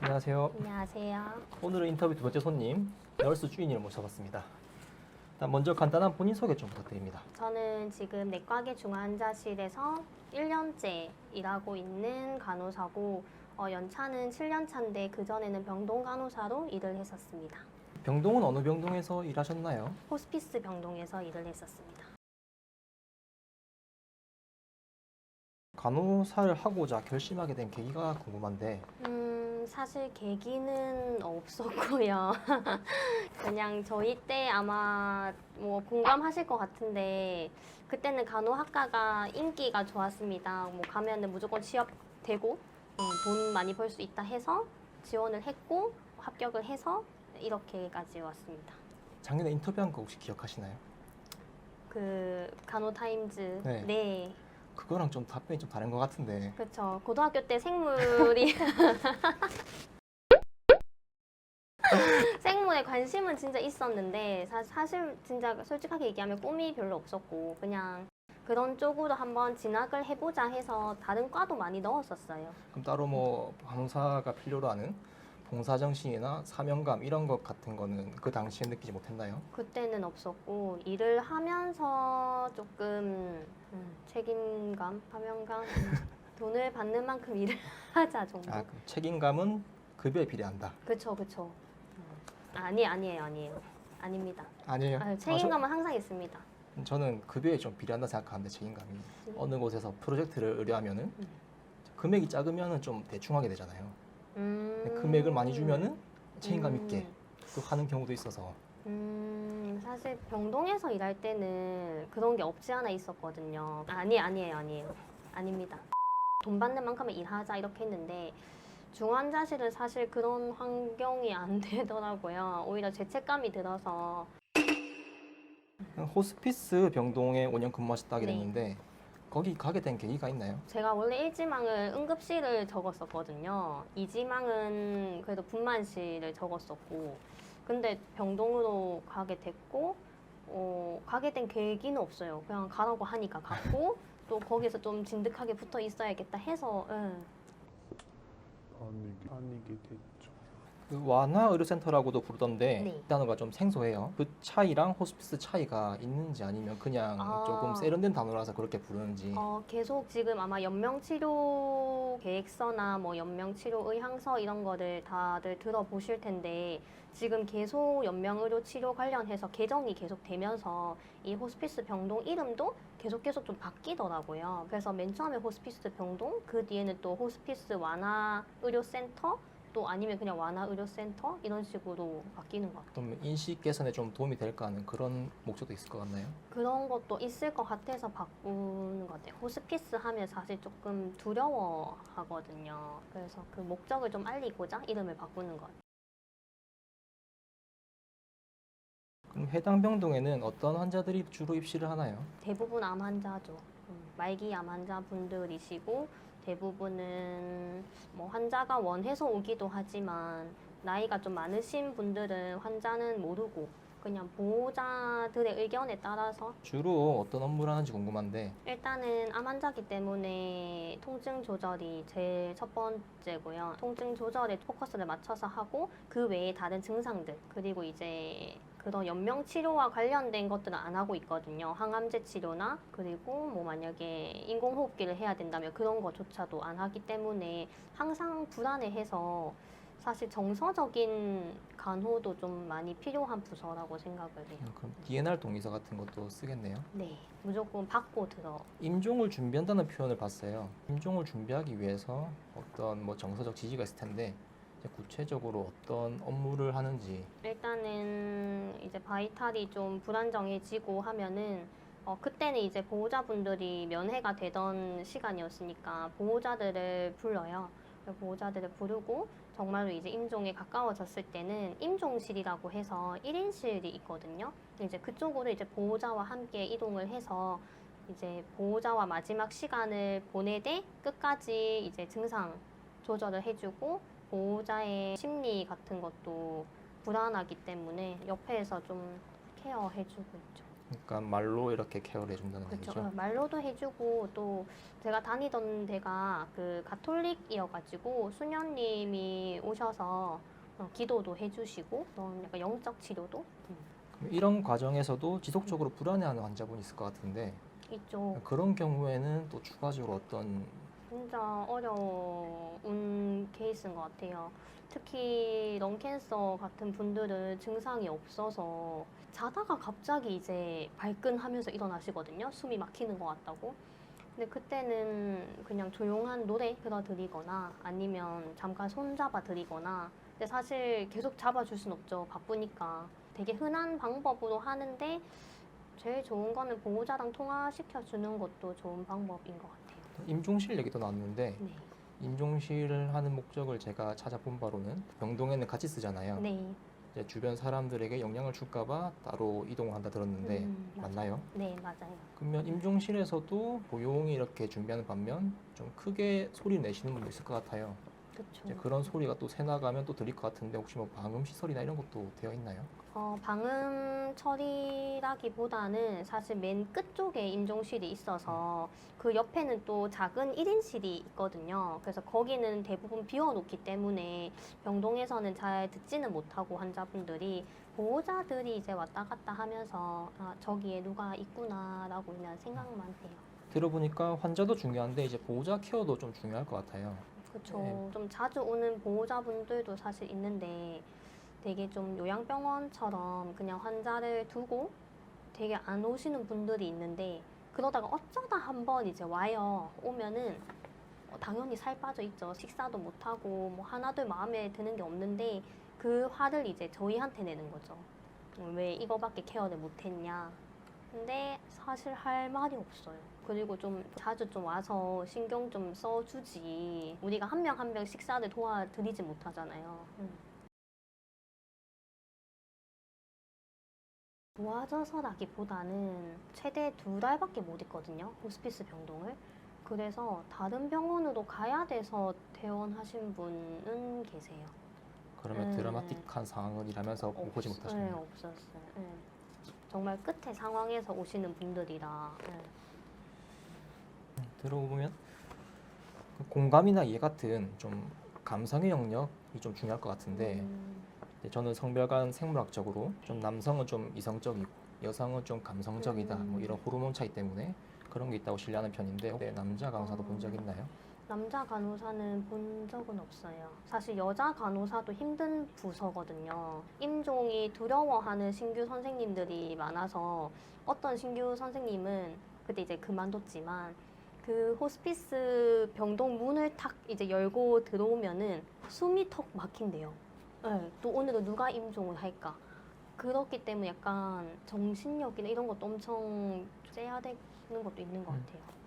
안녕하세요. 안녕하세요. 오늘은 인터뷰 두 번째 손님, 널스 주인님을 모셔봤습니다. 일단 먼저 간단한 본인 소개 좀 부탁드립니다. 저는 지금 내과계 중환자실에서 1년째 일하고 있는 간호사고 연차는 7년 차인데 그전에는 병동 간호사로 일을 했었습니다. 병동은 어느 병동에서 일하셨나요? 호스피스 병동에서 일을 했었습니다. 간호사를 하고자 결심하게 된 계기가 궁금한데 사실 계기는 없었고요. 그냥 저희 때 아마 뭐 공감하실 것 같은데 그때는 간호학과가 인기가 좋았습니다. 뭐 가면은 무조건 취업되고 돈 많이 벌 수 있다 해서 지원을 했고 합격을 해서 이렇게까지 왔습니다. 작년에 인터뷰한 거 혹시 기억하시나요? 그 간호타임즈 네. 네. 그거랑 좀 답변이 좀 다른 것 같은데 그렇죠. 고등학교 때 생물이 생물에 관심은 진짜 있었는데 사실 진짜 솔직하게 얘기하면 꿈이 별로 없었고 그냥 그런 쪽으로 한번 진학을 해보자 해서 다른 과도 많이 넣었었어요. 그럼 따로 뭐 간호사가 필요로 하는 봉사정신이나 사명감 이런 것 같은 거는 그 당시에 느끼지 못했나요? 그때는 없었고 일을 하면서 조금 책임감, 사명감, 돈을 받는 만큼 일을 하자 정도. 그럼 책임감은 급여에 비례한다. 그쵸. 아니에요. 아닙니다. 아니에요. 책임감은 항상 있습니다. 저는 급여에 좀 비례한다 생각하는데 책임감이 어느 곳에서 프로젝트를 의뢰하면은 금액이 작으면은 좀 대충 하게 되잖아요. 금액을 많이 주면은 책임감 있게 또 하는 경우도 있어서 사실 병동에서 일할 때는 그런 게 없지 않아 있었거든요. 아니에요. 아닙니다. 돈 받는 만큼은 일하자 이렇게 했는데 중환자실은 사실 그런 환경이 안 되더라고요. 오히려 죄책감이 들어서 호스피스 병동에 5년 근무하셨다게 네. 됐는데 거기 가게 된 계기가 있나요? 제가 원래 1지망을 응급실을 적었었거든요. 2지망은 그래도 분만실을 적었었고 근데 병동으로 가게 됐고 가게 된 계기는 없어요. 그냥 가라고 하니까 갔고 또 거기서 좀 진득하게 붙어 있어야겠다 해서 아니게 됐죠. 그 완화 의료센터라고도 부르던데 네. 이 단어가 좀 생소해요. 그 차이랑 호스피스 차이가 있는지 아니면 그냥 조금 세련된 단어라서 그렇게 부르는지. 계속 지금 아마 연명치료 계획서나 뭐 연명치료 의향서 이런 거를 다들 들어보실 텐데 지금 계속 연명의료 치료 관련해서 개정이 계속 되면서 이 호스피스 병동 이름도 계속 좀 바뀌더라고요. 그래서 맨 처음에 호스피스 병동, 그 뒤에는 또 호스피스 완화 의료센터, 또 아니면 그냥 완화 의료센터 이런 식으로 바뀌는 것 같아요. 좀 인식 개선에 좀 도움이 될까 하는 그런 목적도 있을 것 같나요? 그런 것도 있을 것 같아서 바꾸는 것 같아요. 호스피스 하면 사실 조금 두려워하거든요. 그래서 그 목적을 좀 알리고자 이름을 바꾸는 것 같아요. 그럼 해당 병동에는 어떤 환자들이 주로 입시를 하나요? 대부분 암 환자죠. 말기 암 환자분들이시고 대부분은 뭐 환자가 원해서 오기도 하지만 나이가 좀 많으신 분들은 환자는 모르고 그냥 보호자들의 의견에 따라서 주로 어떤 업무를 하는지 궁금한데 일단은 암 환자기 때문에 통증 조절이 제일 첫 번째고요. 통증 조절에 포커스를 맞춰서 하고 그 외에 다른 증상들 그리고 이제 그런 연명 치료와 관련된 것들은 안 하고 있거든요. 항암제 치료나 그리고 뭐 만약에 인공호흡기를 해야 된다면 그런 것조차도 안 하기 때문에 항상 불안해해서 사실 정서적인 간호도 좀 많이 필요한 부서라고 생각을 해요. 그럼 DNR 동의서 같은 것도 쓰겠네요. 네, 무조건 받고 들어. 임종을 준비한다는 표현을 봤어요. 임종을 준비하기 위해서 어떤 뭐 정서적 지지가 있을 텐데 이제 구체적으로 어떤 업무를 하는지. 일단은 이제 바이탈이 좀 불안정해지고 하면은 그때는 이제 보호자분들이 면회가 되던 시간이었으니까 보호자들을 불러요. 보호자들을 부르고 정말로 이제 임종에 가까워졌을 때는 임종실이라고 해서 1인실이 있거든요. 이제 그쪽으로 이제 보호자와 함께 이동을 해서 이제 보호자와 마지막 시간을 보내되 끝까지 이제 증상 조절을 해주고 보호자의 심리 같은 것도 불안하기 때문에 옆에서 좀 케어해주고 있죠. 그러니까 말로 이렇게 케어를 해준다는 그렇죠. 얘기죠. 말로도 해주고 또 제가 다니던 데가 그 가톨릭이어가지고 수녀님이 오셔서 기도도 해주시고 그런 약간 영적 치료도 그럼 이런 과정에서도 지속적으로 불안해하는 환자분이 있을 것 같은데 있죠. 그런 경우에는 또 추가적으로 어떤 진짜 어려운 케이스인 것 같아요. 특히 런캔서 같은 분들은 증상이 없어서 자다가 갑자기 이제 발끈하면서 일어나시거든요. 숨이 막히는 것 같다고. 근데 그때는 그냥 조용한 노래 틀어드리거나 아니면 잠깐 손 잡아드리거나 근데 사실 계속 잡아줄 순 없죠. 바쁘니까. 되게 흔한 방법으로 하는데 제일 좋은 거는 보호자랑 통화시켜주는 것도 좋은 방법인 것 같아요. 임종실 얘기도 나왔는데 네. 임종실을 하는 목적을 제가 찾아본 바로는 병동에는 같이 쓰잖아요. 네. 이제 주변 사람들에게 영향을 줄까봐 따로 이동을 한다 들었는데 맞나요? 네, 맞아요. 그러면 임종실에서도 조용히 이렇게 준비하는 반면 좀 크게 소리 내시는 분도 있을 것 같아요. 이제 그렇죠. 그런 소리가 또 새 나가면 또 들릴 것 같은데 혹시 뭐 방음 시설이나 이런 것도 되어 있나요? 방음 처리라기보다는 사실 맨 끝쪽에 임종실이 있어서 그 옆에는 또 작은 1인실이 있거든요. 그래서 거기는 대부분 비워놓기 때문에 병동에서는 잘 듣지는 못하고 환자분들이 보호자들이 이제 왔다 갔다 하면서 아, 저기에 누가 있구나라고 그냥 생각만 해요. 들어보니까 환자도 중요한데 이제 보호자 케어도 좀 중요할 것 같아요. 그렇죠. 네. 좀 자주 오는 보호자분들도 사실 있는데 되게 좀 요양병원처럼 그냥 환자를 두고 되게 안 오시는 분들이 있는데 그러다가 어쩌다 한번 이제 와요. 오면은 당연히 살 빠져 있죠. 식사도 못 하고 뭐 하나둘 마음에 드는 게 없는데 그 화를 이제 저희한테 내는 거죠. 왜 이거밖에 케어를 못 했냐. 근데 사실 할 말이 없어요. 그리고 좀 자주 좀 와서 신경 좀 써주지. 우리가 한 명 한 명 식사를 도와드리지 못하잖아요. 도와줘서라기보다는 최대 2달밖에 못 있거든요. 호스피스 병동을. 그래서 다른 병원으로 가야 돼서 퇴원하신 분은 계세요. 그러면 드라마틱한 상황이라면서 보지 네, 못하시네요. 없었어요. 네. 정말 끝의 상황에서 오시는 분들이라. 네. 들어보면 공감이나 이해 같은 좀 감성의 영역이 좀 중요할 것 같은데 이제 저는 성별간 생물학적으로 좀 남성은 좀 이성적이고 여성은 좀 감성적이다 뭐 이런 호르몬 차이 때문에 그런 게 있다고 신뢰하는 편인데 혹시 남자 간호사도 본 적 있나요? 남자 간호사는 본 적은 없어요. 사실 여자 간호사도 힘든 부서거든요. 임종이 두려워하는 신규 선생님들이 많아서 어떤 신규 선생님은 그때 이제 그만뒀지만 그 호스피스 병동 문을 탁 이제 열고 들어오면은 숨이 턱 막힌대요. 네, 또 오늘은 누가 임종을 할까? 그렇기 때문에 약간 정신력이나 이런 것도 엄청 째야 되는 것도 있는 것 같아요.